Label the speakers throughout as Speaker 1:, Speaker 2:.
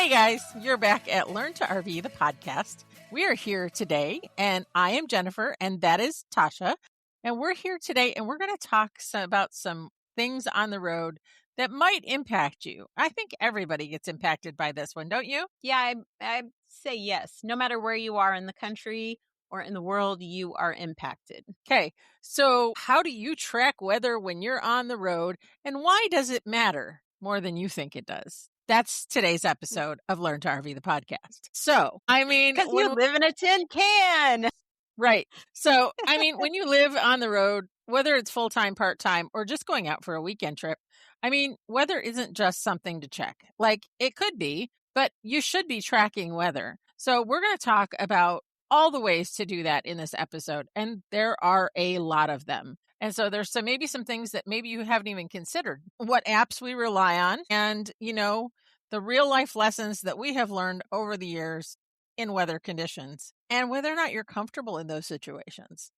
Speaker 1: Hey guys, you're back at Learn to RV, the podcast. We are here today, and I am Jennifer, and that is Tasha. And we're here today, and we're going to talk about some things on the road that might impact you. I think everybody gets impacted by this one, don't you?
Speaker 2: Yeah, I say yes. No matter where you are in the country or in the world, you are impacted.
Speaker 1: Okay, so how do you track weather when you're on the road, and why does it matter more than you think it does? That's today's episode of Learn to RV, the podcast. So, I mean,
Speaker 2: Because you live in a tin can.
Speaker 1: right. So, I mean, when you live on the road, whether it's full-time, part-time, or just going out for a weekend trip, I mean, weather isn't just something to check. Like, it could be, but you should be tracking weather. So, we're going to talk about all the ways to do that in this episode, and there are a lot of them. And so there's maybe some things that maybe you haven't even considered, what apps we rely on, and, the real life lessons that we have learned over the years in weather conditions and whether or not you're comfortable in those situations.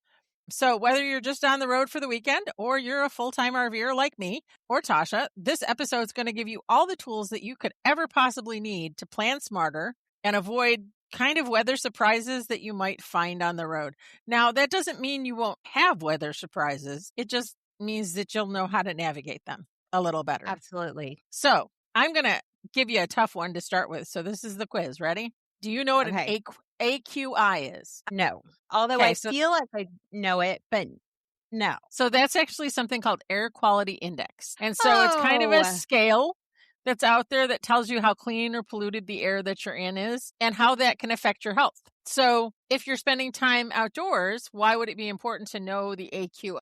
Speaker 1: So whether you're just on the road for the weekend or you're a full-time RVer like me or Tasha, this episode is going to give you all the tools that you could ever possibly need to plan smarter and avoid kind of weather surprises that you might find on the road. Now, that doesn't mean you won't have weather surprises. It just means that you'll know how to navigate them a little better.
Speaker 2: Absolutely.
Speaker 1: So I'm going to give you a tough one to start with. So this is the quiz. Ready? Do you know what an AQI is?
Speaker 2: No. Although I feel like I know it, but no.
Speaker 1: So that's actually something called air quality index. And so it's kind of a scale that's out there that tells you how clean or polluted the air that you're in is and how that can affect your health. So if you're spending time outdoors, why would it be important to know the AQI?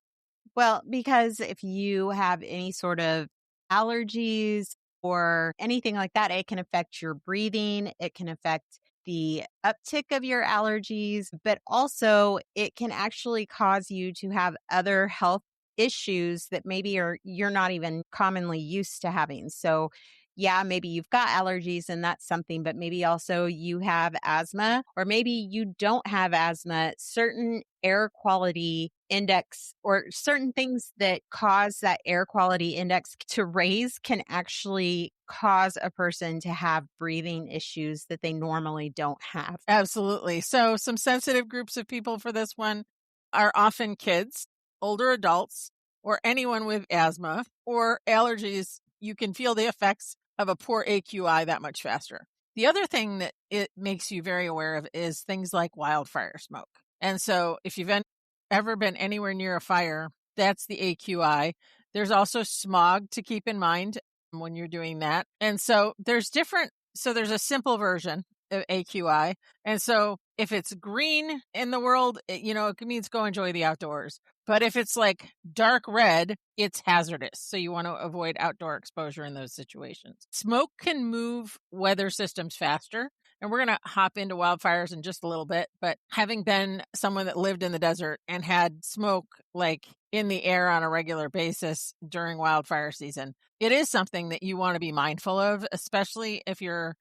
Speaker 2: Well, because if you have any sort of allergies or anything like that, it can affect your breathing. It can affect the uptick of your allergies, but also it can actually cause you to have other health issues that maybe you're not even commonly used to having. So yeah, maybe you've got allergies and that's something, but maybe also you have asthma, or maybe you don't have asthma. Certain air quality index or certain things that cause that air quality index to raise can actually cause a person to have breathing issues that they normally don't have.
Speaker 1: Absolutely. So some sensitive groups of people for this one are often kids, older adults, or anyone with asthma or allergies. You can feel the effects of a poor AQI that much faster. The other thing that it makes you very aware of is things like wildfire smoke. And so if you've ever been anywhere near a fire, that's the AQI. There's also smog to keep in mind when you're doing that. And so there's a simple version of AQI. And so if it's green in the world, it means go enjoy the outdoors. But if it's like dark red, it's hazardous. So you want to avoid outdoor exposure in those situations. Smoke can move weather systems faster. And we're going to hop into wildfires in just a little bit. But having been someone that lived in the desert and had smoke like in the air on a regular basis during wildfire season, it is something that you want to be mindful of, especially if you're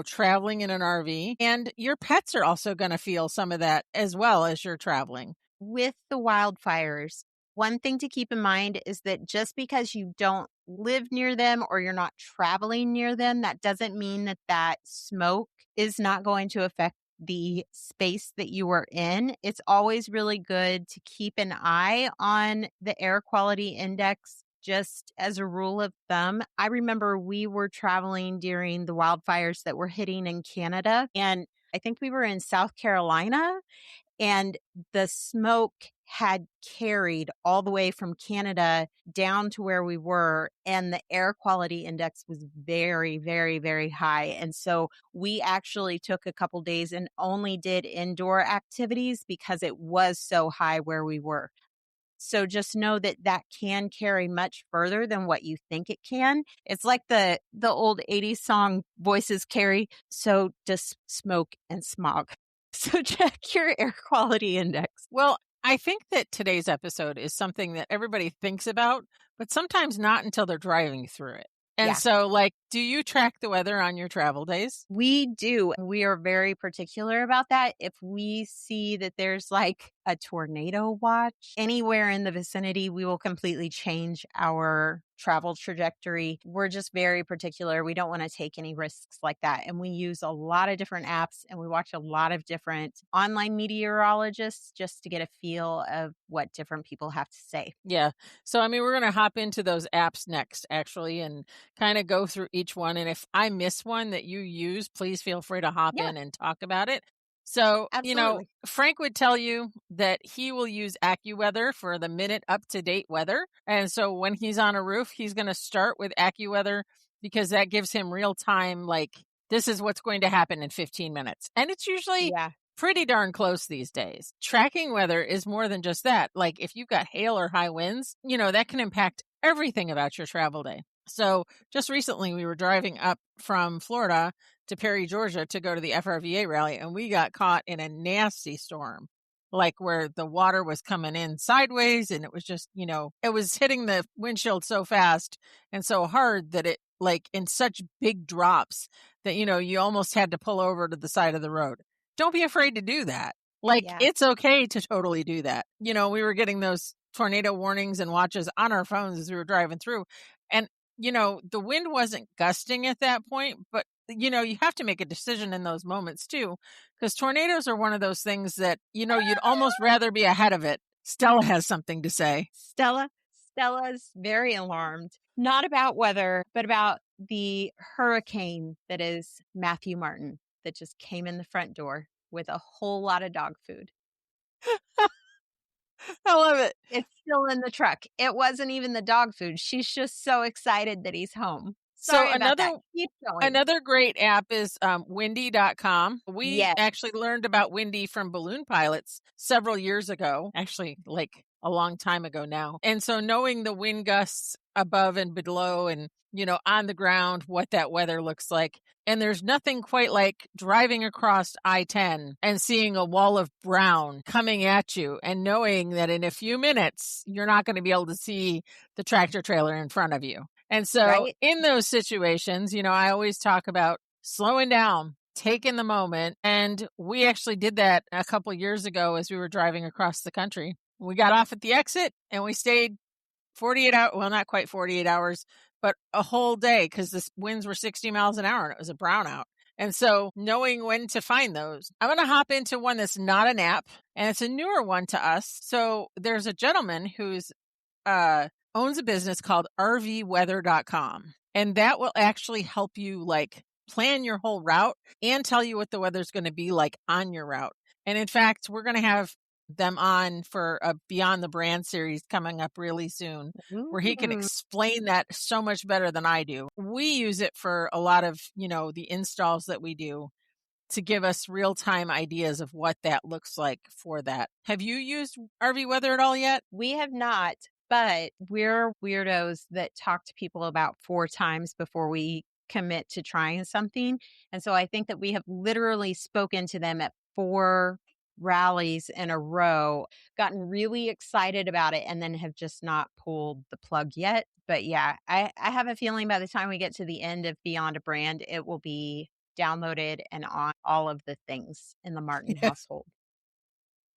Speaker 1: traveling in an RV, and your pets are also going to feel some of that as well as you're traveling.
Speaker 2: With the wildfires, one thing to keep in mind is that just because you don't live near them or you're not traveling near them, that doesn't mean that smoke is not going to affect the space that you are in. It's always really good to keep an eye on the air quality index. Just as a rule of thumb, I remember we were traveling during the wildfires that were hitting in Canada, and I think we were in South Carolina, and the smoke had carried all the way from Canada down to where we were, and the air quality index was very, very, very high. And so we actually took a couple days and only did indoor activities because it was so high where we were. So just know that can carry much further than what you think it can. It's like the old 80s song, Voices Carry, so does smoke and smog. So check your air quality index.
Speaker 1: Well, I think that today's episode is something that everybody thinks about, but sometimes not until they're driving through it. And so like Do you track the weather on your travel days?
Speaker 2: We do. We are very particular about that. If we see that there's like a tornado watch anywhere in the vicinity, we will completely change our travel trajectory. We're just very particular. We don't want to take any risks like that. And we use a lot of different apps and we watch a lot of different online meteorologists just to get a feel of what different people have to say.
Speaker 1: Yeah. So, I mean, we're going to hop into those apps next, actually, and kind of go through each one. And if I miss one that you use, please feel free to hop
Speaker 2: Yeah,
Speaker 1: in and talk about it. So,
Speaker 2: absolutely.
Speaker 1: Frank would tell you that he will use AccuWeather for the minute up to date weather. And so when he's on a roof, he's going to start with AccuWeather because that gives him real time, like, this is what's going to happen in 15 minutes. And it's usually
Speaker 2: Yeah.
Speaker 1: pretty darn close these days. Tracking weather is more than just that. Like if you've got hail or high winds, that can impact everything about your travel day. So just recently we were driving up from Florida to Perry, Georgia to go to the FRVA rally, and we got caught in a nasty storm, like where the water was coming in sideways and it was just, it was hitting the windshield so fast and so hard that it, like, in such big drops that, you almost had to pull over to the side of the road. Don't be afraid to do that. Like,
Speaker 2: Yeah.
Speaker 1: it's okay to totally do that. We were getting those tornado warnings and watches on our phones as we were driving through. And, the wind wasn't gusting at that point, but, you have to make a decision in those moments too, because tornadoes are one of those things that, you'd almost rather be ahead of it. Stella has something to say.
Speaker 2: Stella's very alarmed, not about weather, but about the hurricane that is Matthew Martin that just came in the front door with a whole lot of dog food.
Speaker 1: I love it.
Speaker 2: It's still in the truck. It wasn't even the dog food. She's just so excited that he's home. Sorry about that. Keep going.
Speaker 1: Another great app is windy.com. We
Speaker 2: Yes.
Speaker 1: actually learned about Windy from balloon pilots several years ago, actually like a long time ago now. And so knowing the wind gusts above and below and, on the ground, what that weather looks like. And there's nothing quite like driving across I-10 and seeing a wall of brown coming at you and knowing that in a few minutes, you're not going to be able to see the tractor trailer in front of you. And so
Speaker 2: Right.
Speaker 1: in those situations, I always talk about slowing down, taking the moment. And we actually did that a couple of years ago as we were driving across the country. We got off at the exit and we stayed 48 hours, well, not quite 48 hours, but a whole day because the winds were 60 miles an hour and it was a brownout. And so knowing when to find those, I'm going to hop into one that's not an app and it's a newer one to us. So there's a gentleman who's owns a business called RVweather.com. And that will actually help you like plan your whole route and tell you what the weather's going to be like on your route. And in fact, we're going to have them on for a Beyond the Brand series coming up really soon, where he can explain that so much better than I do. We use it for a lot of, the installs that we do to give us real-time ideas of what that looks like for that. Have you used RV Weather at all yet?
Speaker 2: We have not, but we're weirdos that talk to people about 4 times before we commit to trying something. And so I think that we have literally spoken to them at 4 rallies in a row, gotten really excited about it, and then have just not pulled the plug yet. But yeah, I have a feeling by the time we get to the end of Beyond a Brand, it will be downloaded and on all of the things in the Martin household.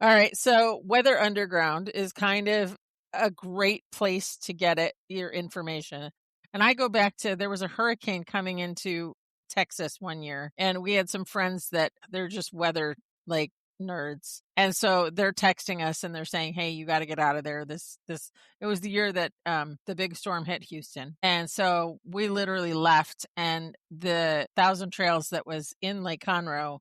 Speaker 1: All right. So Weather Underground is kind of a great place to get your information. And I go back to, there was a hurricane coming into Texas one year, and we had some friends that they're just weather like nerds. And so they're texting us and they're saying, hey, you got to get out of there. It was the year that the big storm hit Houston. And so we literally left, and the Thousand Trails that was in Lake Conroe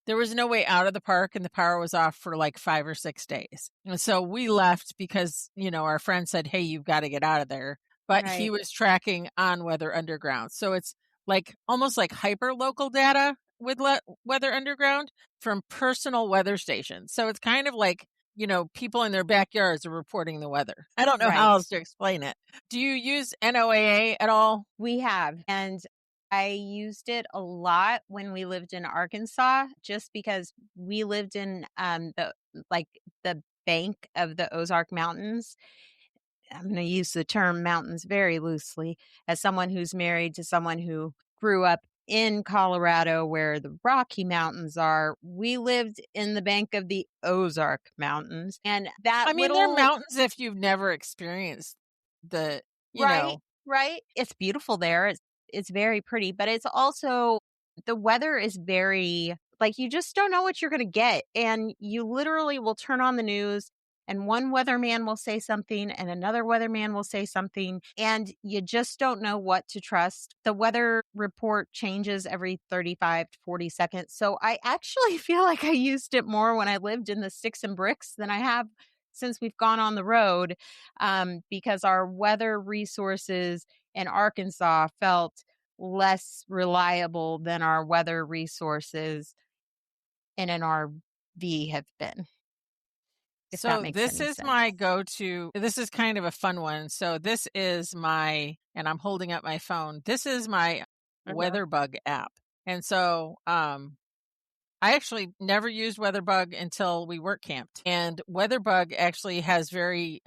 Speaker 1: there was no way out of the park, and the power was off for like 5 or 6 days. And so we left because, our friend said, hey, you've got to get out of there. But he was tracking on Weather Underground. So it's like almost like hyper local data with Weather Underground from personal weather stations. So it's kind of like, people in their backyards are reporting the weather. I don't know how else to explain it. Do you use NOAA at all?
Speaker 2: We have. And I used it a lot when we lived in Arkansas, just because we lived in the bank of the Ozark Mountains. I'm going to use the term mountains very loosely, as someone who's married to someone who grew up in Colorado where the Rocky Mountains are. We lived in the bank of the Ozark Mountains. And that
Speaker 1: I mean, they're mountains if you've never experienced the,
Speaker 2: right, right. It's beautiful there. It's very pretty, but it's also the weather is very like you just don't know what you're going to get. And you literally will turn on the news and one weatherman will say something and another weatherman will say something, and you just don't know what to trust. The weather report changes every 35 to 40 seconds. So I actually feel like I used it more when I lived in the sticks and bricks than I have since we've gone on the road, because our weather resources in Arkansas felt less reliable than our weather resources in an RV have been, if that
Speaker 1: So
Speaker 2: makes
Speaker 1: this
Speaker 2: any
Speaker 1: is
Speaker 2: sense.
Speaker 1: my go-to. This is kind of a fun one. So this is my, and I'm holding up my phone. This is my
Speaker 2: Uh-huh.
Speaker 1: WeatherBug app. And so I actually never used WeatherBug until we work camped. And WeatherBug actually has very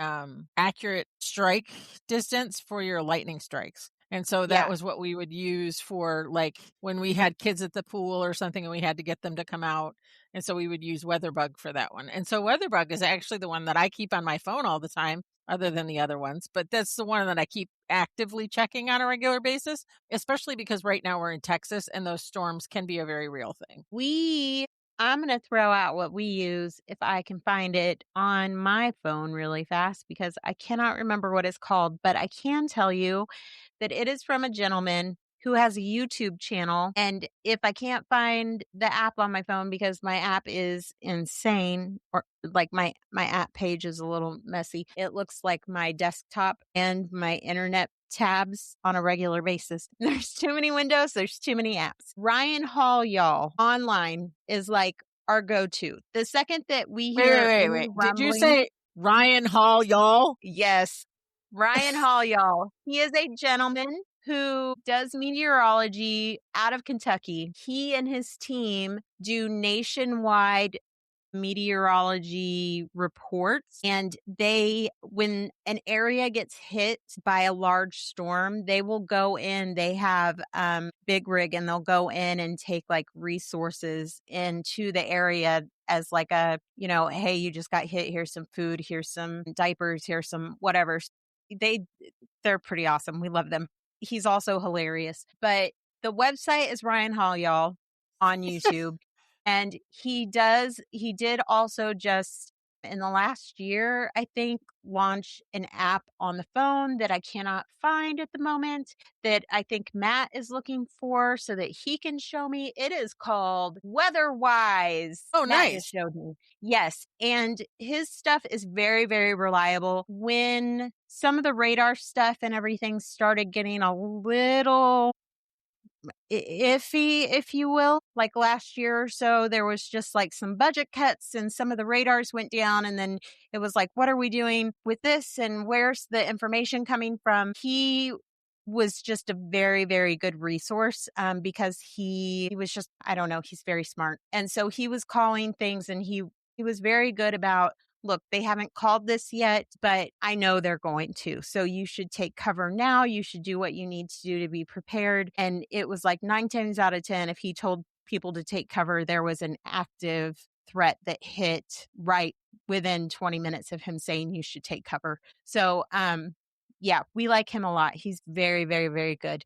Speaker 1: accurate strike distance for your lightning strikes. And so that
Speaker 2: Yeah.
Speaker 1: was what we would use for like when we had kids at the pool or something and we had to get them to come out. And so we would use WeatherBug for that one. And so WeatherBug is actually the one that I keep on my phone all the time, other than the other ones. But that's the one that I keep actively checking on a regular basis, especially because right now we're in Texas and those storms can be a very real thing.
Speaker 2: I'm going to throw out what we use if I can find it on my phone really fast because I cannot remember what it's called, but I can tell you that it is from a gentleman who has a YouTube channel. And if I can't find the app on my phone because my app is insane, or like my app page is a little messy, it looks like my desktop and my internet tabs on a regular basis. There's too many windows, there's too many apps. Ryan Hall, y'all, online is like our go-to. The second that we hear any
Speaker 1: Wait. Did you
Speaker 2: rumbling,
Speaker 1: say Ryan Hall, y'all?
Speaker 2: yes, Ryan Hall, y'all. He is a gentleman who does meteorology out of Kentucky. He and his team do nationwide meteorology reports, and when an area gets hit by a large storm, they will go in. They have big rig, and they'll go in and take like resources into the area as like a, hey, you just got hit, here's some food, here's some diapers, here's some whatever. They're pretty awesome. We love them. He's also hilarious. But the website is Ryan Hall, y'all, on YouTube. And he did also just in the last year, I think, launch an app on the phone that I cannot find at the moment that I think Matt is looking for so that he can show me. It is called WeatherWise.
Speaker 1: Oh,
Speaker 2: Matt just
Speaker 1: nice.
Speaker 2: showed me. Yes. And his stuff is very, very reliable. When some of the radar stuff and everything started getting a little iffy, if you will. Like last year or so, there was just like some budget cuts and some of the radars went down. And then it was like, what are we doing with this? And where's the information coming from? He was just a very, very good resource because he was just, I don't know, he's very smart. And so he was calling things and he was very good about, look, they haven't called this yet, but I know they're going to. So you should take cover now. You should do what you need to do to be prepared. And it was like 9 times out of 10, if he told people to take cover, there was an active threat that hit right within 20 minutes of him saying you should take cover. So, yeah, we like him a lot. He's very, very, very good.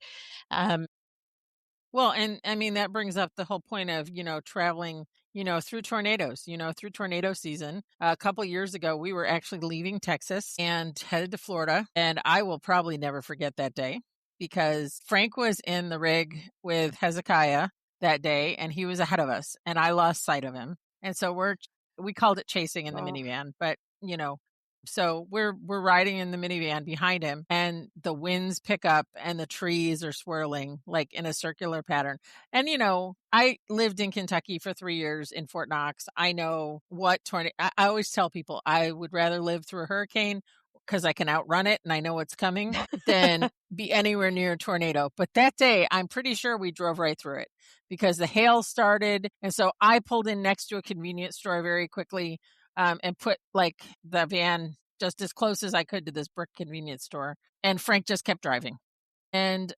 Speaker 1: Well, and I mean, that brings up the whole point of, traveling, through tornadoes, through tornado season. A couple years ago, we were actually leaving Texas and headed to Florida. And I will probably never forget that day because Frank was in the rig with Hezekiah that day and he was ahead of us and I lost sight of him. And so we called it chasing in the
Speaker 2: Oh,
Speaker 1: minivan, but so we're riding in the minivan behind him and the winds pick up and the trees are swirling like in a circular pattern. And I lived in Kentucky for 3 years in Fort Knox. I know what tornado. I always tell people I would rather live through a hurricane because I can outrun it and I know what's coming than be anywhere near a tornado. But that day, I'm pretty sure we drove right through it because the hail started. And so I pulled in next to a convenience store very quickly and put like the van just as close as I could to this brick convenience store. And Frank just kept driving. And,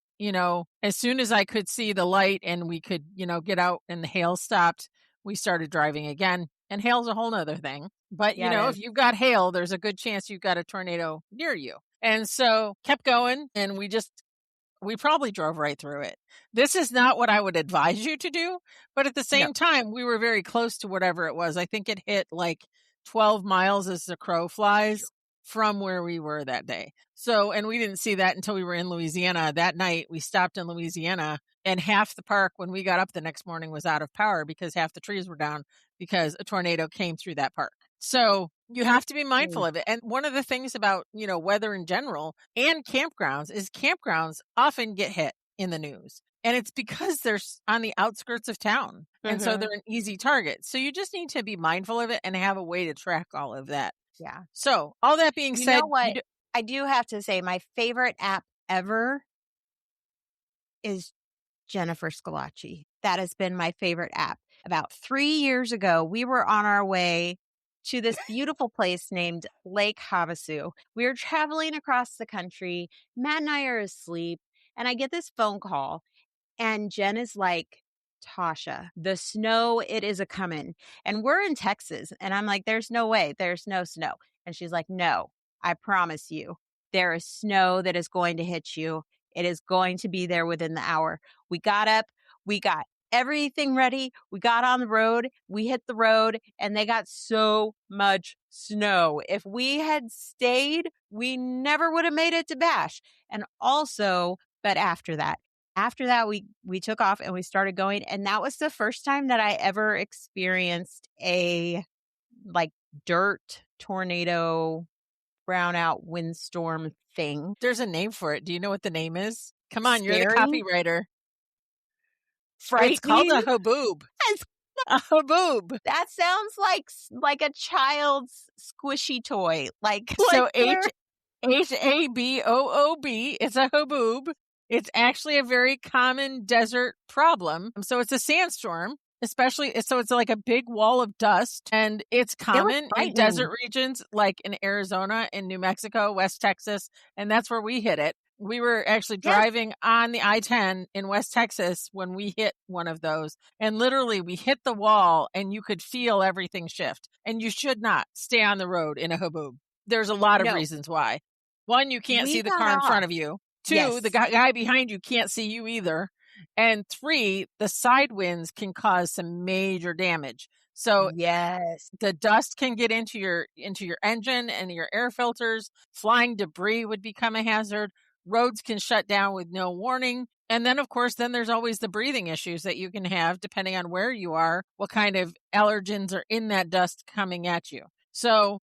Speaker 1: as soon as I could see the light and we could, get out and the hail stopped, we started driving again. And hail's a whole nother thing. But,
Speaker 2: Yeah, it
Speaker 1: if
Speaker 2: is.
Speaker 1: you've got hail, there's a good chance you've got a tornado near you. And so kept going and we probably drove right through it. This is not what I would advise you to do, but at the
Speaker 2: No.
Speaker 1: same time, we were very close to whatever it was. I think it hit like 12 miles as the crow flies from where we were that day. So, and we didn't see that until we were in Louisiana. That night, we stopped in Louisiana, and half the park when we got up the next morning was out of power because half the trees were down because a tornado came through that park. So you have to be mindful of it. And one of the things about, weather in general and campgrounds is campgrounds often get hit in the news. And it's because they're on the outskirts of town. And so they're an easy target. So you just need to be mindful of it and have a way to track all of that.
Speaker 2: Yeah.
Speaker 1: So all that being
Speaker 2: You
Speaker 1: said,
Speaker 2: know what? I do have to say my favorite app ever is Jennifer Scalacci. That has been my favorite app. About 3 years ago, we were on our way to this beautiful place named Lake Havasu. We were traveling across the country. Matt and I are asleep, and I get this phone call, and Jen is like, Tasha, the snow, it is a coming. And we're in Texas. And I'm like, there's no way. There's no snow. And she's like, no, I promise you, there is snow that is going to hit you. It is going to be there within the hour. We got up, we got everything ready. We got on the road, we hit the road, and they got so much snow. If we had stayed, we never would have made it to Bash. And also, but after that, we took off and we started going. And that was the first time that I ever experienced a like dirt tornado brownout windstorm thing.
Speaker 1: there's a name for it. Do you know what the name is? Come on, you're the
Speaker 2: Scary,
Speaker 1: copywriter. It's called
Speaker 2: frightening.
Speaker 1: a haboob.
Speaker 2: Yes,
Speaker 1: A haboob.
Speaker 2: that sounds like a child's squishy toy. Like
Speaker 1: So
Speaker 2: they're
Speaker 1: HABOOB. It's a haboob. It's actually a very common desert problem. So it's a sandstorm, especially so it's like a big wall of dust, and it's common in desert regions like in Arizona, in New Mexico, West Texas, and that's where we hit it. We were actually driving on the I-10 in West Texas when we hit one of those, and literally we hit the wall and you could feel everything shift. And you should not stay on the road in a haboob. There's a lot of reasons why. One, you can't see the car in front of you. Two, the guy behind you can't see you either. And three, the side winds can cause some major damage. So the dust can get into your engine and your air filters. Flying debris would become a hazard. Roads can shut down with no warning. And then, of course, there's always the breathing issues that you can have depending on where you are, what kind of allergens are in that dust coming at you. So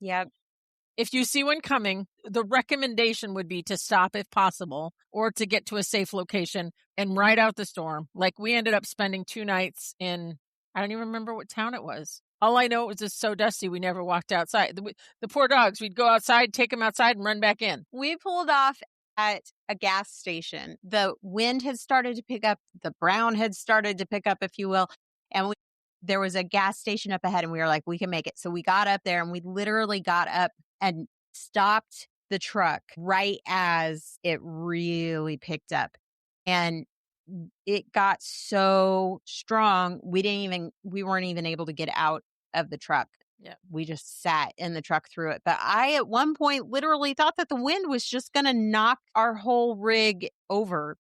Speaker 1: if you see one coming, the recommendation would be to stop if possible or to get to a safe location and ride out the storm. Like we ended up spending 2 nights in, I don't even remember what town it was. All I know, it was just so dusty, we never walked outside. The poor dogs, we'd go outside, take them outside and run back in.
Speaker 2: We pulled off at a gas station. The wind had started to pick up. The brown had started to pick up, if you will. And there was a gas station up ahead and we were like, we can make it. So we got up there and we literally got up and stopped the truck right as it really picked up. And it got so strong, we weren't even able to get out of the truck.
Speaker 1: Yeah.
Speaker 2: We just sat in the truck through it. But I, at one point, literally thought that the wind was just going to knock our whole rig over.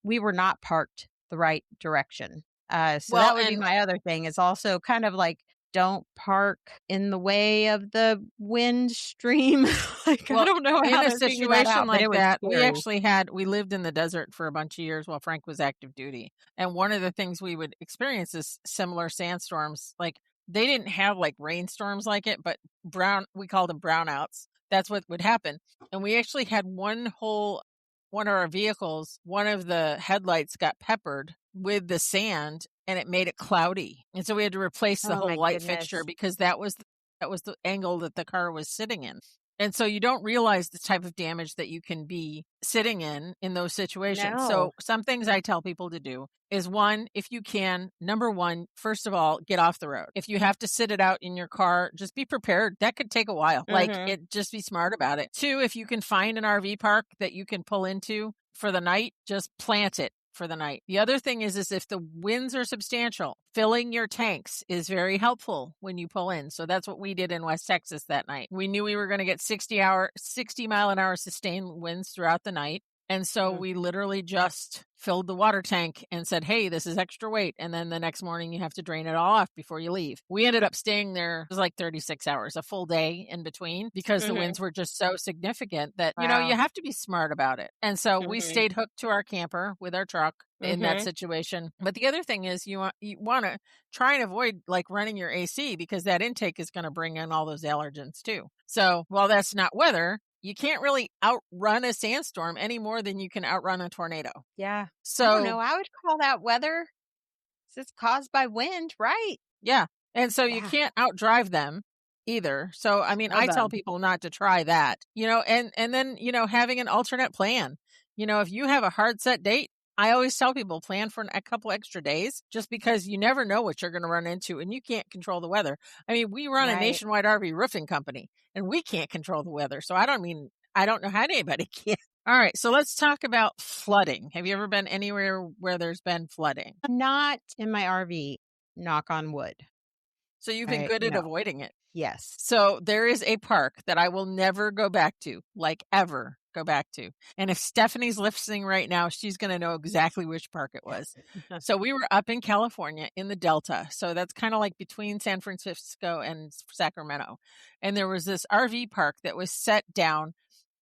Speaker 2: We were not parked the right direction. So that would be my other thing, is also kind of like, don't park in the way of the wind stream. I don't know how
Speaker 1: in a
Speaker 2: to figure that
Speaker 1: situation
Speaker 2: out,
Speaker 1: like that,
Speaker 2: scary.
Speaker 1: we lived in the desert for a bunch of years while Frank was active duty. And one of the things we would experience is similar sandstorms. Like they didn't have like rainstorms like it, but we called them brownouts. That's what would happen. And we actually had one of our vehicles, one of the headlights got peppered with the sand and it made it cloudy. And so we had to replace the whole light fixture because that was the angle that the car was sitting in. And so you don't realize the type of damage that you can be sitting in those situations. So some things I tell people to do is one, if you can, number one, first of all, get off the road. If you have to sit it out in your car, just be prepared. That could take a while. Just be smart about it. Two, if you can find an RV park that you can pull into for the night, just plant it for the night. The other thing is if the winds are substantial, filling your tanks is very helpful when you pull in. So that's what we did in West Texas that night. We knew we were going to get 60 mile an hour sustained winds throughout the night. And so we literally just filled the water tank and said, hey, this is extra weight. And then the next morning you have to drain it all off before you leave. We ended up staying there, it was like 36 hours, a full day in between, because the winds were just so significant that, you have to be smart about it. And so we stayed hooked to our camper with our truck in that situation. But the other thing is you want to try and avoid like running your AC, because that intake is going to bring in all those allergens too. So while that's not weather, you can't really outrun a sandstorm any more than you can outrun a tornado.
Speaker 2: Yeah.
Speaker 1: So
Speaker 2: I don't know. I would call that weather. It's caused by wind, right?
Speaker 1: Yeah. And so you can't outdrive them either. So, I mean, I tell people not to try that, and then, having an alternate plan. If you have a hard set date, I always tell people plan for a couple extra days, just because you never know what you're going to run into and you can't control the weather. I mean, we run a nationwide RV roofing company and we can't control the weather. So I don't know how anybody can. All right. So let's talk about flooding. Have you ever been anywhere where there's been flooding?
Speaker 2: Not in my RV, knock on wood.
Speaker 1: So you've been good at avoiding it.
Speaker 2: Yes.
Speaker 1: So there is a park that I will never go back to, like ever go back to. And if Stephanie's listening right now, she's going to know exactly which park it was. So we were up in California in the Delta. So that's kind of like between San Francisco and Sacramento. And there was this RV park that was set down,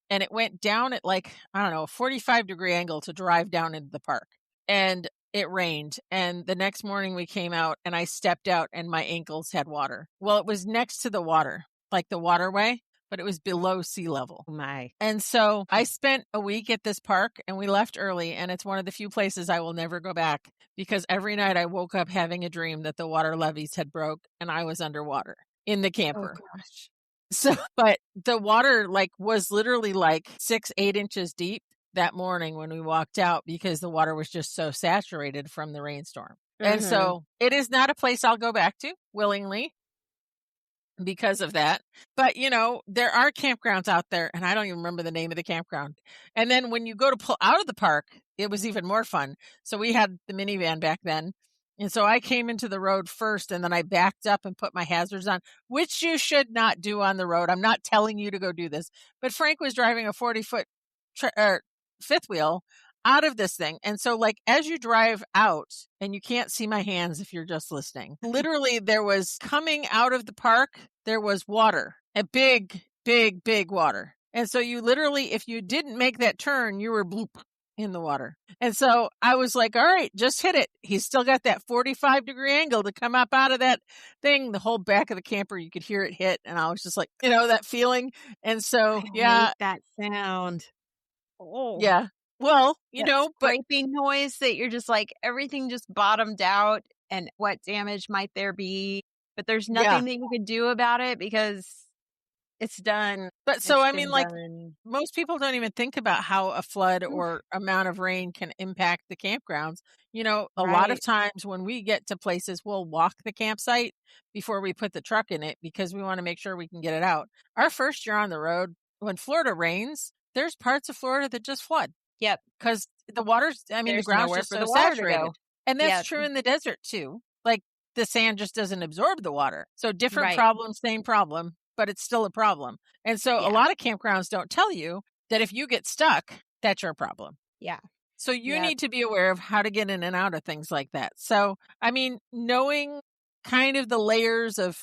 Speaker 1: and it went down at like, I don't know, a 45-degree angle to drive down into the park. And it rained. And the next morning we came out and I stepped out and my ankles had water. Well, it was next to the water, like the waterway, but it was below sea level.
Speaker 2: Oh my.
Speaker 1: And so I spent a week at this park and we left early. And it's one of the few places I will never go back, because every night I woke up having a dream that the water levees had broke and I was underwater in the camper.
Speaker 2: Oh gosh.
Speaker 1: So, but the water was literally 6-8 inches deep that morning when we walked out, because the water was just so saturated from the rainstorm. And so it is not a place I'll go back to willingly because of that. But, there are campgrounds out there, and I don't even remember the name of the campground. And then when you go to pull out of the park, it was even more fun. So we had the minivan back then. And so I came into the road first, and then I backed up and put my hazards on, which you should not do on the road. I'm not telling you to go do this. But Frank was driving a 40-foot fifth wheel out of this thing. And so as you drive out, and you can't see my hands if you're just listening, literally there was, coming out of the park, there was water, a big, big, big water. And so you literally, if you didn't make that turn, you were bloop in the water. And so I was like, all right, just hit it. He's still got that 45-degree angle to come up out of that thing. The whole back of the camper, you could hear it hit. And I was just like, that feeling. And so,
Speaker 2: I hate that sound.
Speaker 1: Oh. Yeah. Well,
Speaker 2: but scraping noise that you're just like, everything just bottomed out, and what damage might there be? But there's nothing that you could do about it because it's done.
Speaker 1: But so, I mean, most people don't even think about how a flood or amount of rain can impact the campgrounds. A lot of times when we get to places, we'll walk the campsite before we put the truck in it, because we want to make sure we can get it out. Our first year on the road, when Florida rains, there's parts of Florida that just flood.
Speaker 2: Yep.
Speaker 1: Because the water's, the ground's just so saturated. And that's true in the desert too. The sand just doesn't absorb the water. So different problem, same problem, but it's still a problem. And so a lot of campgrounds don't tell you that if you get stuck, that's your problem.
Speaker 2: Yeah.
Speaker 1: So you need to be aware of how to get in and out of things like that. So, knowing kind of the layers of,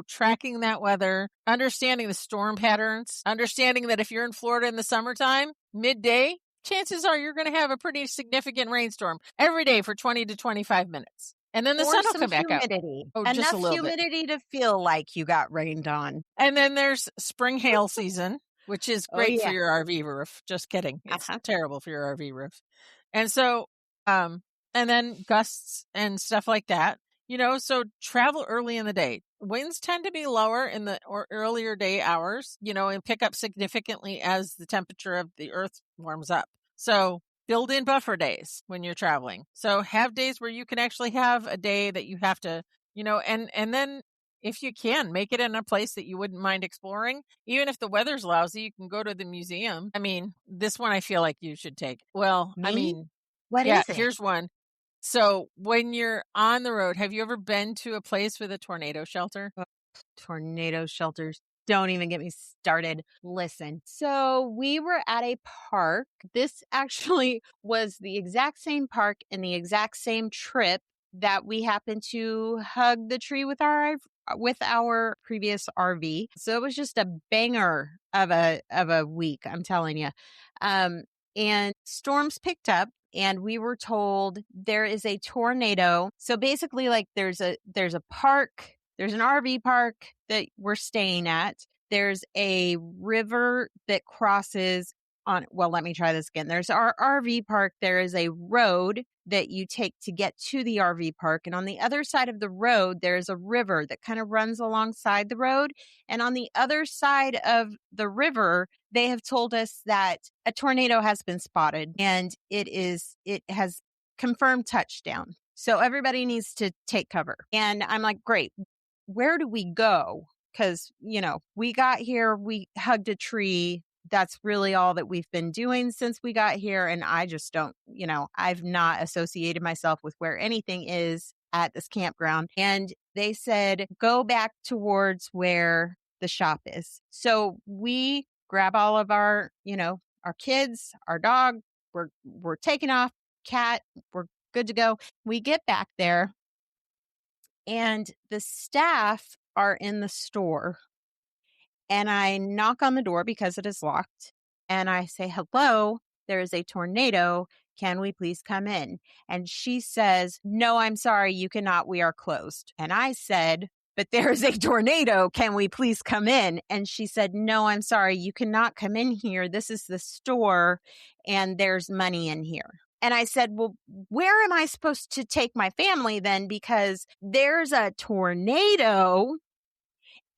Speaker 1: tracking that weather, understanding the storm patterns, understanding that if you're in Florida in the summertime, midday, chances are you're going to have a pretty significant rainstorm every day for 20 to 25 minutes. And then the sun will come back out.
Speaker 2: Oh, enough just a little humidity bit. To feel like you got rained on.
Speaker 1: And then there's spring hail season, which is great for your RV roof. Just kidding. It's terrible for your RV roof. And so, and then gusts and stuff like that. So travel early in the day. winds tend to be lower in the earlier day hours, and pick up significantly as the temperature of the earth warms up. So build in buffer days when you're traveling. So have days where you can actually have a day that you have to, and then if you can, make it in a place that you wouldn't mind exploring. Even if the weather's lousy, you can go to the museum. I mean, this one I feel like you should take. Well, I
Speaker 2: Me?
Speaker 1: mean,
Speaker 2: What
Speaker 1: yeah,
Speaker 2: is it?
Speaker 1: here's one. So when you're on the road, have you ever been to a place with a tornado shelter?
Speaker 2: Tornado shelters. Don't even get me started. Listen, so we were at a park. This actually was the exact same park and the exact same trip that we happened to hug the tree with our previous RV. So it was just a banger of a week, I'm telling you. And storms picked up and we were told there is a tornado. So basically like there's a park, there's an RV park that we're staying at. There's a river that crosses on, well, let me try this again. There's our RV park. There is a road that you take to get to the RV park. And on the other side of the road, there's a river that kind of runs alongside the road. And on the other side of the river, they have told us that a tornado has been spotted and it has confirmed touchdown. So everybody needs to take cover. And I'm like, great. Where do we go? Because, we got here, we hugged a tree. That's really all that we've been doing since we got here. And I just don't, I've not associated myself with where anything is at this campground. And they said, go back towards where the shop is. So we grab all of our, our kids, our dog, we're taking off, cat, we're good to go. We get back there and the staff are in the store. And I knock on the door because it is locked. And I say, hello, there is a tornado. Can we please come in? And she says, no, I'm sorry, you cannot. We are closed. And I said, but there is a tornado. Can we please come in? And she said, no, I'm sorry, you cannot come in here. This is the store and there's money in here. And I said, well, where am I supposed to take my family then? Because there's a tornado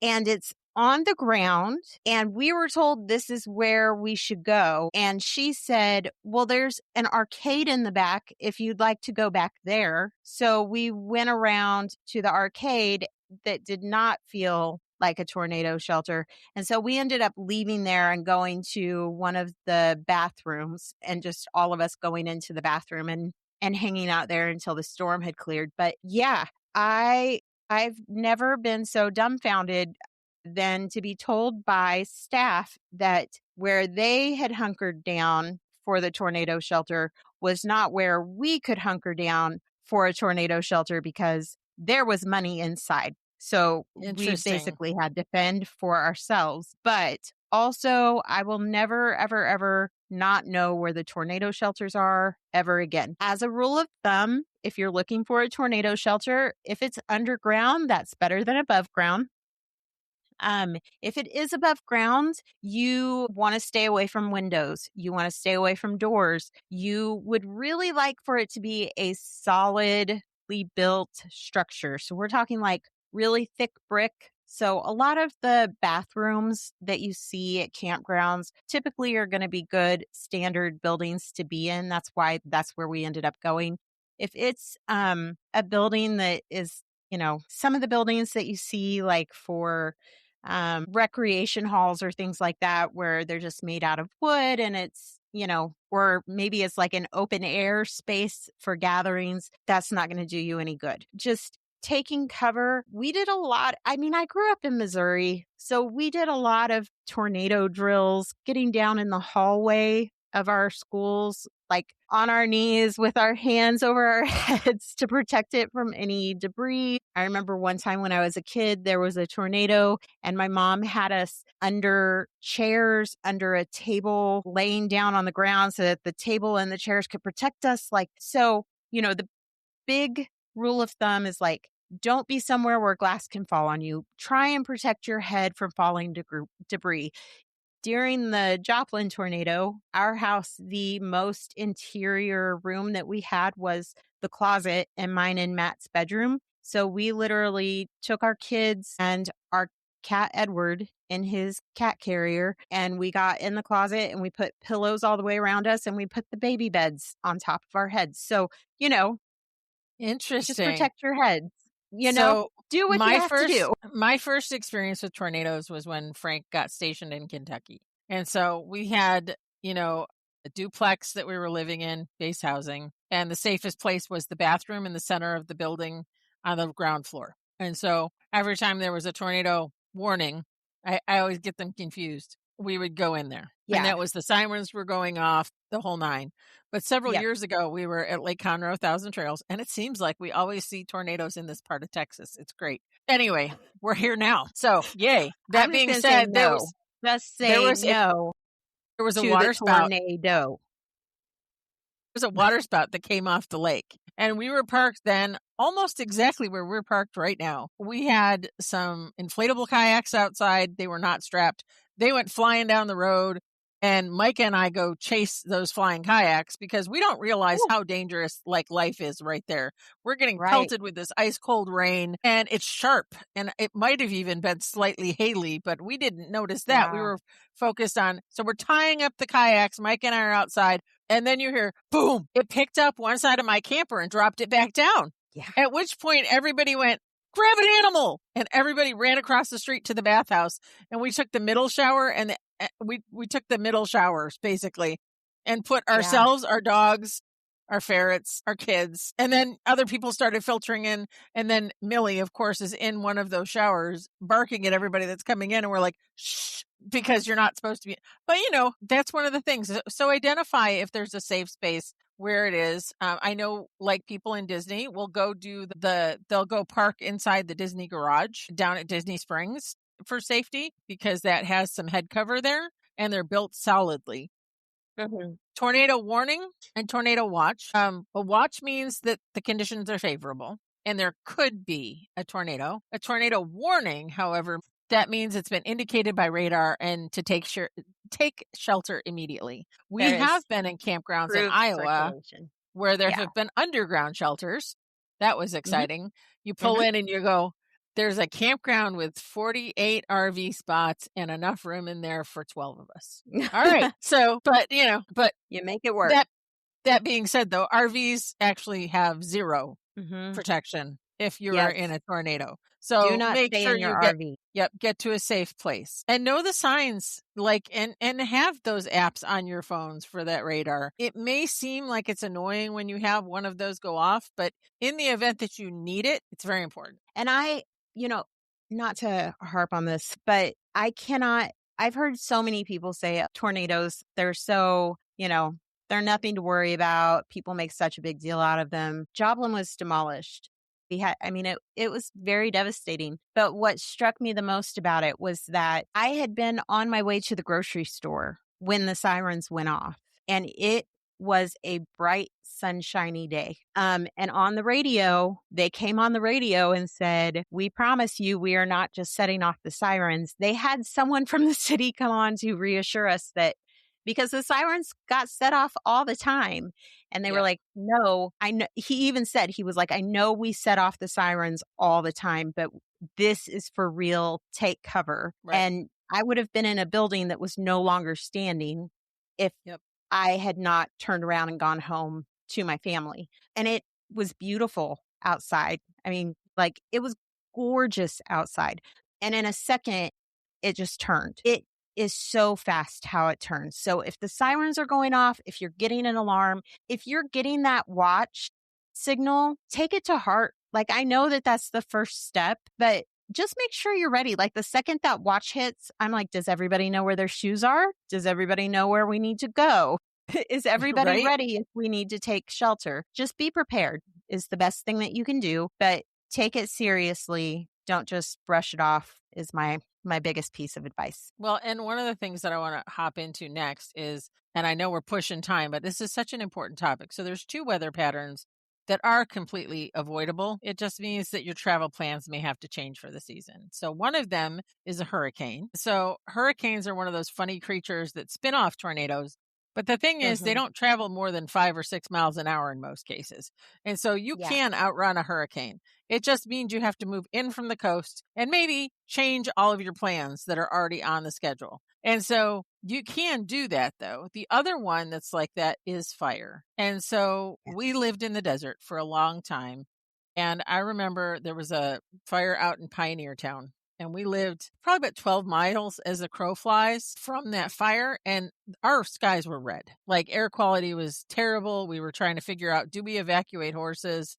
Speaker 2: and it's on the ground and we were told this is where we should go. And she said, well, there's an arcade in the back if you'd like to go back there. So we went around to the arcade that did not feel like a tornado shelter. And so we ended up leaving there and going to one of the bathrooms and just all of us going into the bathroom and hanging out there until the storm had cleared. But yeah, I've never been so dumbfounded than to be told by staff that where they had hunkered down for the tornado shelter was not where we could hunker down for a tornado shelter because there was money inside. So we basically had to fend for ourselves. But also, I will never, ever, ever not know where the tornado shelters are ever again. As a rule of thumb, if you're looking for a tornado shelter, if it's underground, that's better than above ground. If it is above ground, you want to stay away from windows. You want to stay away from doors. You would really like for it to be a solidly built structure. So we're talking like really thick brick. So a lot of the bathrooms that you see at campgrounds typically are going to be good standard buildings to be in. That's where we ended up going. If it's a building that is, some of the buildings that you see like for recreation halls or things like that, where they're just made out of wood and it's, or maybe it's like an open air space for gatherings, that's not going to do you any good. Just taking cover. We did a lot. I mean, I grew up in Missouri, so we did a lot of tornado drills, getting down in the hallway of our schools, like on our knees with our hands over our heads to protect it from any debris. I remember one time when I was a kid, there was a tornado and my mom had us under chairs, under a table, laying down on the ground so that the table and the chairs could protect us. So, the big rule of thumb is like, don't be somewhere where glass can fall on you. Try and protect your head from falling debris. During the Joplin tornado, our house, the most interior room that we had was the closet and mine and Matt's bedroom. So we literally took our kids and our cat Edward in his cat carrier, and we got in the closet and we put pillows all the way around us and we put the baby beds on top of our heads. So, just
Speaker 1: Interesting.
Speaker 2: protect your heads.
Speaker 1: So
Speaker 2: Do what you have to do.
Speaker 1: my first experience with tornadoes was when Frank got stationed in Kentucky. And so we had, a duplex that we were living in, base housing, and the safest place was the bathroom in the center of the building on the ground floor. And so every time there was a tornado warning, I always get them confused. We would go in there.
Speaker 2: Yeah.
Speaker 1: And that was the sirens were going off, the whole nine. But several
Speaker 2: Yep.
Speaker 1: years ago, we were at Lake Conroe, Thousand Trails, and it seems like we always see tornadoes in this part of Texas. It's great. Anyway, we're here now. So, yay. That
Speaker 2: I'm just
Speaker 1: being
Speaker 2: gonna
Speaker 1: said,
Speaker 2: say
Speaker 1: there
Speaker 2: no.
Speaker 1: was
Speaker 2: Just
Speaker 1: there
Speaker 2: say
Speaker 1: was a
Speaker 2: no
Speaker 1: there was a
Speaker 2: to
Speaker 1: water
Speaker 2: the
Speaker 1: spout.
Speaker 2: tornado.
Speaker 1: Was a water spout that came off the lake. And we were parked then almost exactly where we're parked right now. We had some inflatable kayaks outside. They were not strapped. They went flying down the road. And Mike and I go chase those flying kayaks because we don't realize
Speaker 2: Ooh.
Speaker 1: how dangerous life is right there. We're getting
Speaker 2: Right.
Speaker 1: pelted with this ice cold rain and it's sharp. And it might have even been slightly haily, but we didn't notice that. We
Speaker 2: Yeah.
Speaker 1: were focused on, so we're tying up the kayaks. Mike and I are outside. And then you hear, boom, it picked up one side of my camper and dropped it back down.
Speaker 2: Yeah.
Speaker 1: At which point everybody went, grab an animal. And everybody ran across the street to the bathhouse. And we took the middle shower and we took the middle showers basically and put ourselves, our dogs, our ferrets, our kids, and then other people started filtering in. And then Millie, of course, is in one of those showers barking at everybody that's coming in. And we're like, shh, because you're not supposed to be. But, that's one of the things. So identify if there's a safe space where it is. I know like people in Disney will go they'll go park inside the Disney garage down at Disney Springs for safety because that has some head cover there and they're built solidly.
Speaker 2: Mm-hmm.
Speaker 1: Tornado warning and tornado watch. A watch means that the conditions are favorable and there could be a tornado. A tornado warning, however, that means it's been indicated by radar and to take shelter immediately. We have been in campgrounds in Iowa where there have been underground shelters. That was exciting. Mm-hmm. You pull in and you go, there's a campground with 48 RV spots and enough room in there for 12 of us. All right. So, but
Speaker 2: you make it work.
Speaker 1: That being said, though, RVs actually have zero protection if you are in a tornado. So
Speaker 2: do not
Speaker 1: make
Speaker 2: stay
Speaker 1: sure
Speaker 2: in your
Speaker 1: you
Speaker 2: RV.
Speaker 1: Get to a safe place and know the signs, and have those apps on your phones for that radar. It may seem like it's annoying when you have one of those go off, but in the event that you need it, it's very important.
Speaker 2: And not to harp on this, but I've heard so many people say tornadoes, they're so, they're nothing to worry about. People make such a big deal out of them. Joplin was demolished. It was very devastating. But what struck me the most about it was that I had been on my way to the grocery store when the sirens went off, and it was a bright, sunshiny day. And on the radio, they came on the radio and said, we promise you, we are not just setting off the sirens. They had someone from the city come on to reassure us that because the sirens got set off all the time. And they were like, no, I know. He even said, he was like, I know we set off the sirens all the time, but this is for real. Take cover. Right. And I would have been in a building that was no longer standing if I had not turned around and gone home to my family. And it was beautiful outside. It was gorgeous outside. And in a second, it just turned. It is so fast how it turns. So if the sirens are going off, if you're getting an alarm, if you're getting that watch signal, take it to heart. I know that that's the first step, but just make sure you're ready. The second that watch hits, I'm like, does everybody know where their shoes are? Does everybody know where we need to go? Is everybody ready if we need to take shelter? Just be prepared is the best thing that you can do, but take it seriously. Don't just brush it off is my biggest piece of advice.
Speaker 1: Well, and one of the things that I want to hop into next is, and I know we're pushing time, but this is such an important topic. So there's two weather patterns that are completely avoidable. It just means that your travel plans may have to change for the season. So one of them is a hurricane. So hurricanes are one of those funny creatures that spin off tornadoes. But the thing is, they don't travel more than 5 or 6 miles an hour in most cases. And so you can outrun a hurricane. It just means you have to move in from the coast and maybe change all of your plans that are already on the schedule. And so you can do that, though. The other one that's like that is fire. And so we
Speaker 2: Yes.
Speaker 1: lived in the desert for a long time. And I remember there was a fire out in Pioneer Town. And we lived probably about 12 miles as the crow flies from that fire. And our skies were red. Like air quality was terrible. We were trying to figure out, do we evacuate horses?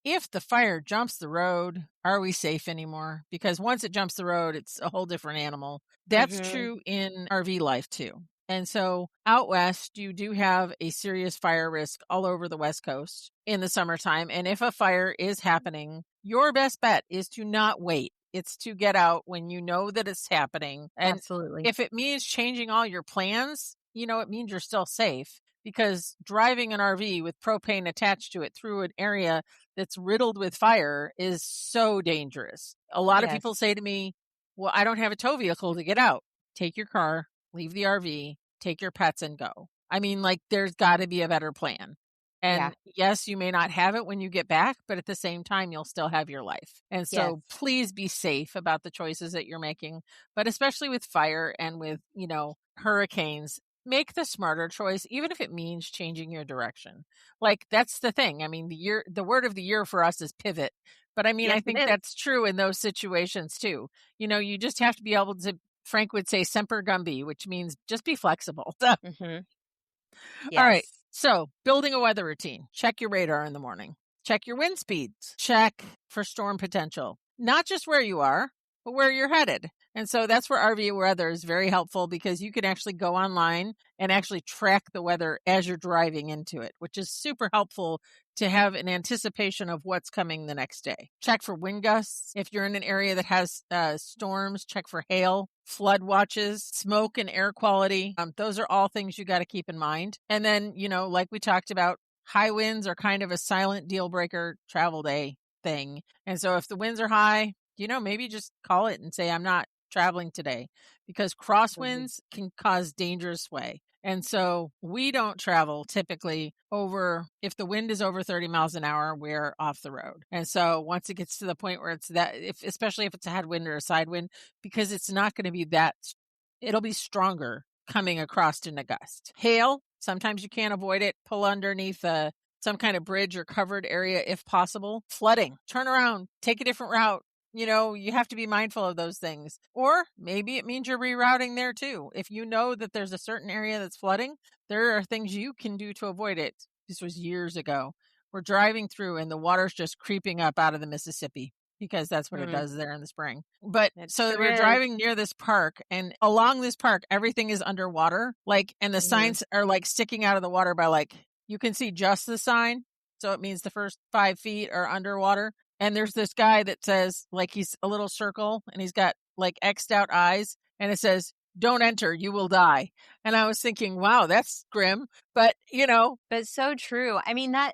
Speaker 1: If the fire jumps the road, are we safe anymore? Because once it jumps the road, it's a whole different animal. That's
Speaker 2: Mhm.
Speaker 1: true in RV life too. And so out west, you do have a serious fire risk all over the West Coast in the summertime. And if a fire is happening, your best bet is to not wait. It's to get out when you know that it's happening. And
Speaker 2: Absolutely.
Speaker 1: if it means changing all your plans, it means you're still safe, because driving an RV with propane attached to it through an area that's riddled with fire is so dangerous. A lot of people
Speaker 2: Yes.
Speaker 1: say to me, well, I don't have a tow vehicle to get out. Take your car, leave the RV, take your pets and go. I mean, like, there's got to be a better plan.
Speaker 2: Yeah.
Speaker 1: And yes, you may not have it when you get back, but at the same time, you'll still have your life. And so
Speaker 2: Yes.
Speaker 1: please be safe about the choices that you're making, but especially with fire and with, hurricanes, make the smarter choice, even if it means changing your direction. Like, that's the thing. I mean, the word of the year for us is pivot. But I mean,
Speaker 2: Yes,
Speaker 1: I
Speaker 2: it
Speaker 1: think
Speaker 2: is.
Speaker 1: that's true in those situations too. You just have to be able to, Frank would say, semper gumby, which means just be flexible.
Speaker 2: Mhm.
Speaker 1: All right.
Speaker 2: Yes.
Speaker 1: So, building a weather routine. Check your radar in the morning. Check your wind speeds. Check for storm potential. Not just where you are, but where you're headed. And so that's where RV weather is very helpful, because you can actually go online and actually track the weather as you're driving into it, which is super helpful to have an anticipation of what's coming the next day. Check for wind gusts. If you're in an area that has storms, check for hail, flood watches, smoke and air quality. Those are all things you got to keep in mind. And then, like we talked about, high winds are kind of a silent deal breaker travel day thing. And so if the winds are high, maybe just call it and say, I'm not traveling today, because
Speaker 2: Mhm.
Speaker 1: crosswinds can cause dangerous sway. And so we don't travel typically if the wind is over 30 miles an hour, we're off the road. And so once it gets to the point where it's that, especially if it's a headwind or a side wind, because it's not going to be it'll be stronger coming across in a gust. Hail, sometimes you can't avoid it. Pull underneath some kind of bridge or covered area if possible. Flooding, turn around, take a different route. You have to be mindful of those things. Or maybe it means you're rerouting there too. If you know that there's a certain area that's flooding, there are things you can do to avoid it. This was years ago. We're driving through and the water's just creeping up out of the Mississippi, because that's what it
Speaker 2: Mm.
Speaker 1: does there in the spring. But
Speaker 2: It
Speaker 1: so
Speaker 2: sure
Speaker 1: we're
Speaker 2: is.
Speaker 1: driving near this park, and along this park, everything is underwater. And the
Speaker 2: Mhm.
Speaker 1: signs are like sticking out of the water by you can see just the sign. So it means the first 5 feet are underwater. And there's this guy that says, he's a little circle and he's got X'd out eyes, and it says, don't enter, you will die. And I was thinking, wow, that's grim. But,
Speaker 2: But so true. I mean, I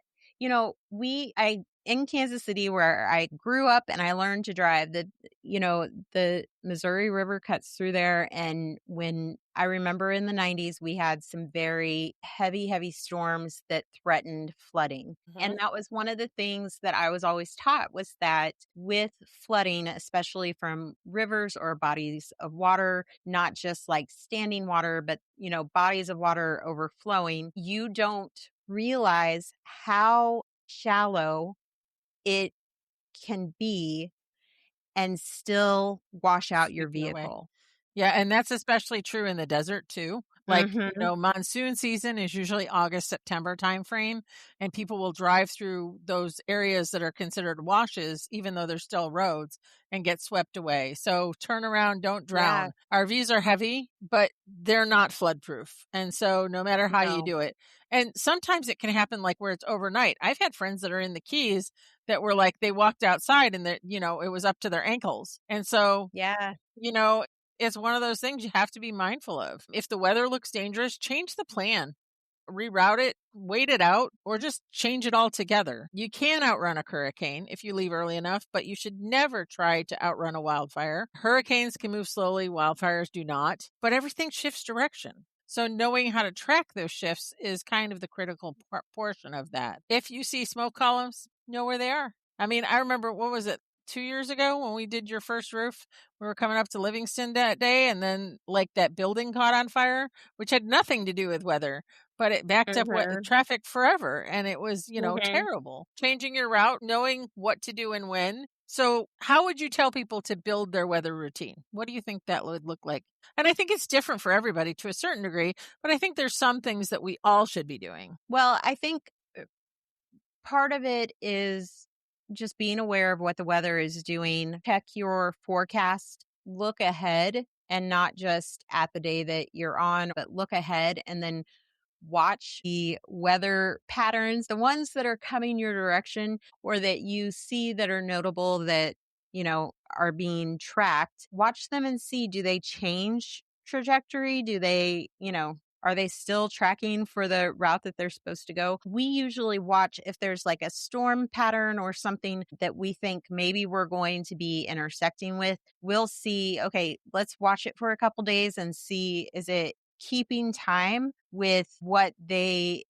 Speaker 2: in Kansas City where I grew up and I learned to drive, the Missouri River cuts through there. And when I remember in the 90s, we had some very heavy, heavy storms that threatened flooding.
Speaker 1: Mhm.
Speaker 2: And that was one of the things that I was always taught, was that with flooding, especially from rivers or bodies of water, not just like standing water, but, bodies of water overflowing, you don't realize how shallow it can be and still wash out your
Speaker 1: Sweep you away.
Speaker 2: vehicle.
Speaker 1: Yeah, and that's especially true in the desert too.
Speaker 2: Mhm.
Speaker 1: Monsoon season is usually August, September timeframe, and people will drive through those areas that are considered washes, even though they're still roads, and get swept away. So turn around, don't
Speaker 2: Yeah.
Speaker 1: drown. RVs are heavy, but they're not floodproof. And so no matter how you
Speaker 2: No.
Speaker 1: do it, and sometimes it can happen where it's overnight. I've had friends that are in the Keys that were they walked outside and it was up to their ankles. And so,
Speaker 2: Yeah.
Speaker 1: you know, it's one of those things you have to be mindful of. If the weather looks dangerous, change the plan, reroute it, wait it out, or just change it altogether. You can outrun a hurricane if you leave early enough, but you should never try to outrun a wildfire. Hurricanes can move slowly, wildfires do not, but everything shifts direction. So knowing how to track those shifts is kind of the critical portion of that. If you see smoke columns, know where they are. I mean, I remember, what was it, 2 years ago when we did your first roof? We were coming up to Livingston that day, and then, like, that building caught on fire, which had nothing to do with weather, but it backed up
Speaker 2: Mhm.
Speaker 1: traffic forever, and it was,
Speaker 2: Mhm.
Speaker 1: terrible. Changing your route, knowing what to do and when. So, how would you tell people to build their weather routine? What do you think that would look like? And I think it's different for everybody to a certain degree, but I think there's some things that we all should be doing.
Speaker 2: Well, I think part of it is just being aware of what the weather is doing. Check your forecast, look ahead and not just at the day that you're on, but look ahead and then watch the weather patterns, the ones that are coming your direction or that you see that are notable that, are being tracked. Watch them and see, do they change trajectory? Do they, are they still tracking for the route that they're supposed to go? We usually watch if there's like a storm pattern or something that we think maybe we're going to be intersecting with. We'll see, okay, let's watch it for a couple days and see, is it keeping time with what the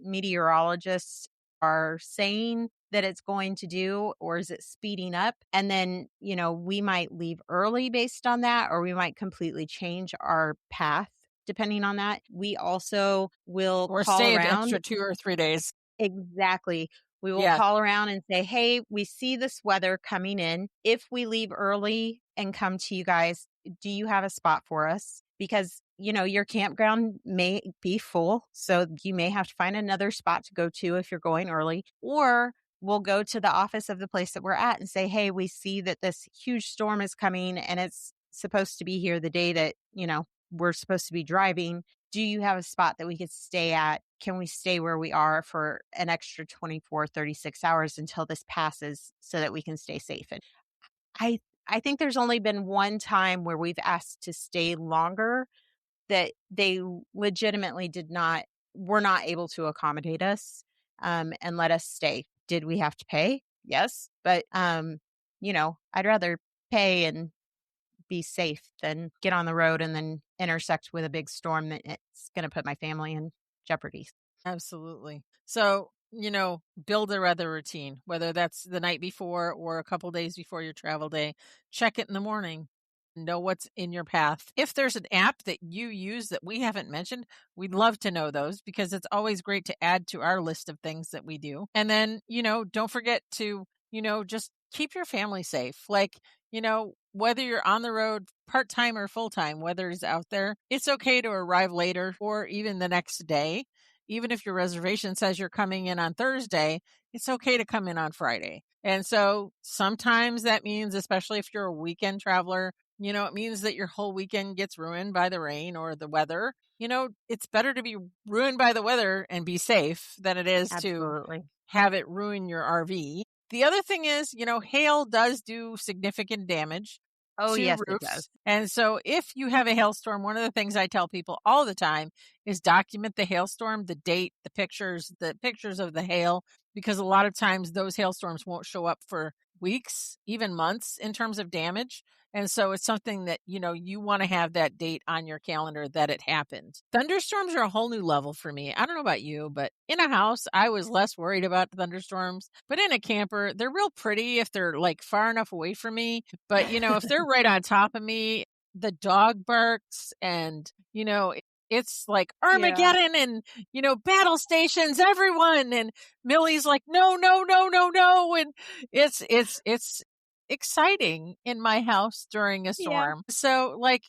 Speaker 2: meteorologists are saying that it's going to do, or is it speeding up? And then, we might leave early based on that, or we might completely change our path depending on that. We also will
Speaker 1: Or
Speaker 2: call
Speaker 1: stay an
Speaker 2: around.
Speaker 1: extra 2 or 3 days.
Speaker 2: Exactly. We will
Speaker 1: Yeah.
Speaker 2: call around and say, hey, we see this weather coming in. If we leave early and come to you guys, do you have a spot for us? Because, your campground may be full. So you may have to find another spot to go to if you're going early. Or we'll go to the office of the place that we're at and say, hey, we see that this huge storm is coming and it's supposed to be here the day that, we're supposed to be driving. Do you have a spot that we could stay at? Can we stay where we are for an extra 24, 36 hours until this passes so that we can stay safe? And I I think there's only been one time where we've asked to stay longer that they legitimately were not able to accommodate us and let us stay. Did we have to pay? Yes. But I'd rather pay and be safe than get on the road and then intersect with a big storm that it's going to put my family in jeopardy.
Speaker 1: Absolutely. So, build a weather routine, whether that's the night before or a couple days before your travel day. Check it in the morning. Know what's in your path. If there's an app that you use that we haven't mentioned, we'd love to know those because it's always great to add to our list of things that we do. And then, don't forget to, just keep your family safe. Like, whether you're on the road part time or full time, whether it's out there, it's okay to arrive later or even the next day. Even if your reservation says you're coming in on Thursday, it's okay to come in on Friday. And so sometimes that means, especially if you're a weekend traveler, it means that your whole weekend gets ruined by the rain or the weather. It's better to be ruined by the weather and be safe than it is to
Speaker 2: Absolutely.
Speaker 1: have it ruin your RV. The other thing is, hail does do significant damage
Speaker 2: Oh,
Speaker 1: to
Speaker 2: yes, it does.
Speaker 1: roofs. And so if you have a hailstorm, one of the things I tell people all the time is document the hailstorm, the date, the pictures of the hail, because a lot of times those hailstorms won't show up for weeks, even months in terms of damage. And so it's something that, you want to have that date on your calendar that it happened. Thunderstorms are a whole new level for me. I don't know about you, but in a house, I was less worried about thunderstorms. But in a camper, they're real pretty if they're like far enough away from me. But, if they're right on top of me, the dog barks and, it's like
Speaker 2: Yeah.
Speaker 1: Armageddon and, battle stations, everyone. And Millie's like, no, no, no, no, no. And it's exciting in my house during a
Speaker 2: Yeah.
Speaker 1: storm. So, like,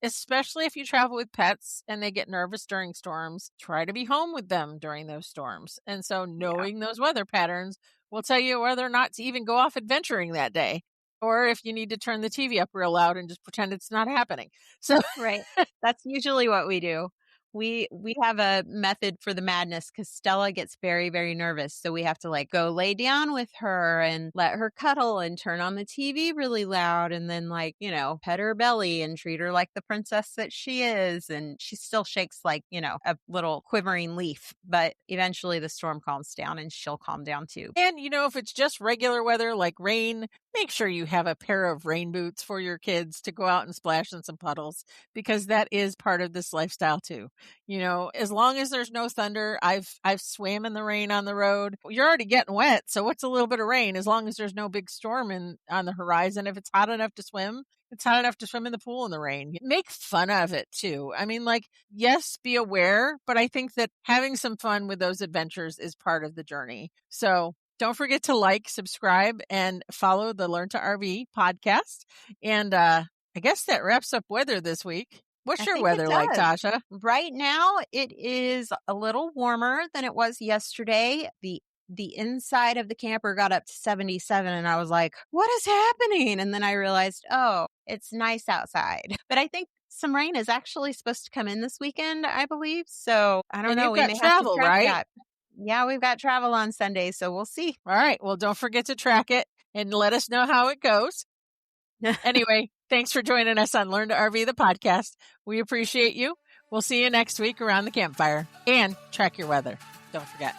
Speaker 1: especially if you travel with pets and they get nervous during storms, try to be home with them during those storms. And so,
Speaker 2: Yeah.
Speaker 1: knowing those weather patterns will tell you whether or not to even go off adventuring that day, or if you need to turn the TV up real loud and just pretend it's not happening. So,
Speaker 2: Right. That's usually what we do. We have a method for the madness because Stella gets very, very nervous. So we have to like go lay down with her and let her cuddle and turn on the TV really loud and then like, pet her belly and treat her like the princess that she is. And she still shakes like, a little quivering leaf. But eventually the storm calms down and she'll calm down too.
Speaker 1: and if it's just regular weather like rain, make sure you have a pair of rain boots for your kids to go out and splash in some puddles, because that is part of this lifestyle too. As long as there's no thunder, I've swam in the rain on the road. You're already getting wet, so what's a little bit of rain? As long as there's no big storm on the horizon, if it's hot enough to swim, it's hot enough to swim in the pool in the rain. Make fun of it too. I mean, yes, be aware, but I think that having some fun with those adventures is part of the journey. So don't forget to subscribe, and follow the Learn to RV podcast. And I guess that wraps up weather this week. What's your weather like, Tasha?
Speaker 2: Right now, it is a little warmer than it was yesterday. The inside of the camper got up to 77, and I was like, what is happening? And then I realized, oh, it's nice outside. But I think some rain is actually supposed to come in this weekend, I believe. So I don't know.
Speaker 1: We may travel, have to track that.
Speaker 2: Yeah, we've got travel on Sunday, so we'll see.
Speaker 1: All right. Well, don't forget to track it and let us know how it goes. Anyway, thanks for joining us on Learn to RV, the podcast. We appreciate you. We'll see you next week around the campfire, and track your weather. Don't forget.